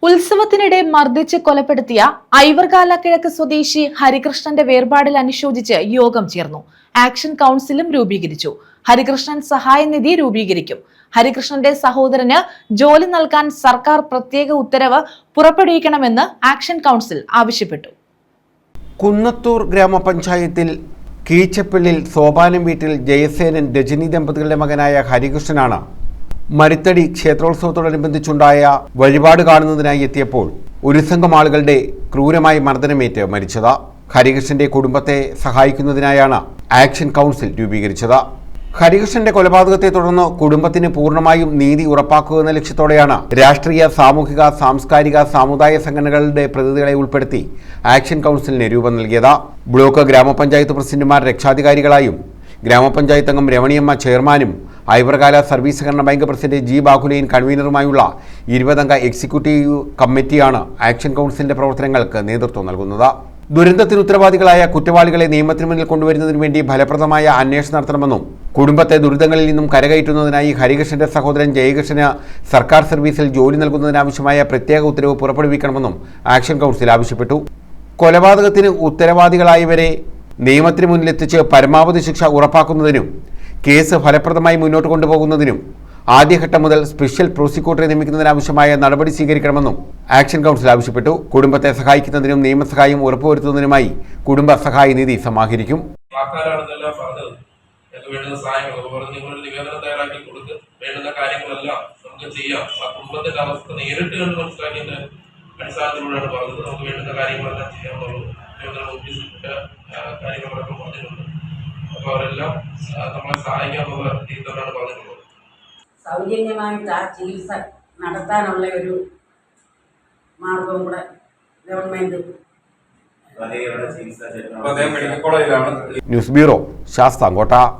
ഉത്സവത്തിനിടെ മർദ്ദിച്ച് കൊലപ്പെടുത്തിയ ഐവർകാല കിഴക്ക് സ്വദേശി ഹരികൃഷ്ണന്റെ വേർപാടിൽ അനുശോചിച്ച് യോഗം ചേർന്നു. ആക്ഷൻ കൌൺസിലും രൂപീകരിച്ചു. ഹരികൃഷ്ണൻ സഹായനിധി രൂപീകരിക്കും. ഹരികൃഷ്ണന്റെ സഹോദരന് ജോലി നൽകാൻ സർക്കാർ പ്രത്യേക ഉത്തരവ് പുറപ്പെടുവിക്കണമെന്ന് ആക്ഷൻ കൌൺസിൽ ആവശ്യപ്പെട്ടു. കുന്നത്തൂർ ഗ്രാമപഞ്ചായത്തിൽ കീച്ചപ്പള്ളിൽ സോപാനം വീട്ടിൽ ജയസേനൻ രജനി ദമ്പതികളുടെ മകനായ ഹരികൃഷ്ണനാണ് മരുത്തടി ക്ഷേത്രോത്സവത്തോടനുബന്ധിച്ചുണ്ടായ വഴിപാട് കാണുന്നതിനായി എത്തിയപ്പോൾ ഒരു സംഘം ആളുകളുടെ ക്രൂരമായി മർദ്ദനമേറ്റ് മരിച്ചത്. ഹരികൃഷ്ണന്റെ കുടുംബത്തെ സഹായിക്കുന്നതിനായാണ് ആക്ഷൻ കൗൺസിൽ രൂപീകരിച്ചത്. ഹരികൃഷ്ണന്റെ കൊലപാതകത്തെ തുടർന്ന് കുടുംബത്തിന് പൂർണ്ണമായും നീതി ഉറപ്പാക്കുക എന്ന ലക്ഷ്യത്തോടെയാണ് രാഷ്ട്രീയ, സാമൂഹിക, സാംസ്കാരിക, സാമുദായ സംഘടനകളുടെ പ്രതിനിധികളെ ഉൾപ്പെടുത്തി ആക്ഷൻ കൗൺസിലിന് രൂപം നൽകിയത്. ബ്ലോക്ക് ഗ്രാമപഞ്ചായത്ത് പ്രസിഡന്റുമാർ രക്ഷാധികാരികളായും ഗ്രാമപഞ്ചായത്ത് അംഗം രമണിയമ്മ ചെയർമാനും ഐവർകാല സർവീസ് സഹകരണ ബാങ്ക് പ്രസിഡന്റ് ജി ബാഹുലയൻ കൺവീനറുമായുള്ള 20-അംഗ എക്സിക്യൂട്ടീവ് കമ്മിറ്റിയാണ് ആക്ഷൻ കൗൺസിലിന്റെ പ്രവർത്തനങ്ങൾക്ക് നേതൃത്വം നൽകുന്നത്. ദുരന്തത്തിന് ഉത്തരവാദികളായ കുറ്റവാളികളെ നിയമത്തിന് മുന്നിൽ കൊണ്ടുവരുന്നതിന് വേണ്ടി ഫലപ്രദമായ അന്വേഷണം നടത്തണമെന്നും കുടുംബത്തെ ദുരിതങ്ങളിൽ നിന്നും കരകയറ്റുന്നതിനായി ഹരികൃഷ്ണന്റെ സഹോദരൻ ജയകൃഷ്ണന് സർക്കാർ സർവീസിൽ ജോലി നൽകുന്നതിനാവശ്യമായ പ്രത്യേക ഉത്തരവ് പുറപ്പെടുവിക്കണമെന്നും ആക്ഷൻ കൗൺസിൽ ആവശ്യപ്പെട്ടു. കൊലപാതകത്തിന് ഉത്തരവാദികളായവരെ നിയമത്തിന് മുന്നിലെത്തിച്ച് പരമാവധി ശിക്ഷ ഉറപ്പാക്കുന്നതിനും കേസ് ഫലപ്രദമായി മുന്നോട്ട് കൊണ്ടുപോകുന്നതിനും ആദ്യഘട്ടം മുതൽ സ്പെഷ്യൽ പ്രോസിക്യൂട്ടറെ നിയമിക്കുന്നതിനാവശ്യമായ നടപടി സ്വീകരിക്കണമെന്നും ആക്ഷൻ കൗൺസിൽ ആവശ്യപ്പെട്ടു. കുടുംബത്തെ സഹായിക്കുന്നതിനും നിയമസഹായം ഉറപ്പുവരുത്തുന്നതിനുമായി കുടുംബ സഹായ നിധി സമാഹരിക്കും. വേണ്ടുന്ന കാര്യങ്ങളെല്ലാം നമുക്ക് ചെയ്യാം. ആ കുടുംബത്തിന്റെ അവസ്ഥ നേരിട്ട് കണ്ട് മനസ്സിലാക്കിയിട്ട് അടിസ്ഥാനത്തിലൂടെയാണ് പറഞ്ഞത്. നമുക്ക് വേണ്ടുന്ന കാര്യങ്ങളെല്ലാം ചെയ്യാമെന്നുള്ളൂ. ഓഫീസിന്റെ കാര്യങ്ങളൊക്കെ പറഞ്ഞിട്ടുണ്ട്. അപ്പൊ അവരെല്ലാം നമ്മളെ സഹായിക്കാമെന്നുള്ള രീതിയിലാണ് പറഞ്ഞിട്ടുള്ളത്. സൗജന്യമായിട്ട് ആ ചികിത്സ നടത്താനുള്ള ഒരു മാർഗവും കൂടെ ഗവൺമെന്റ്. News bureau, Sasthamkotta.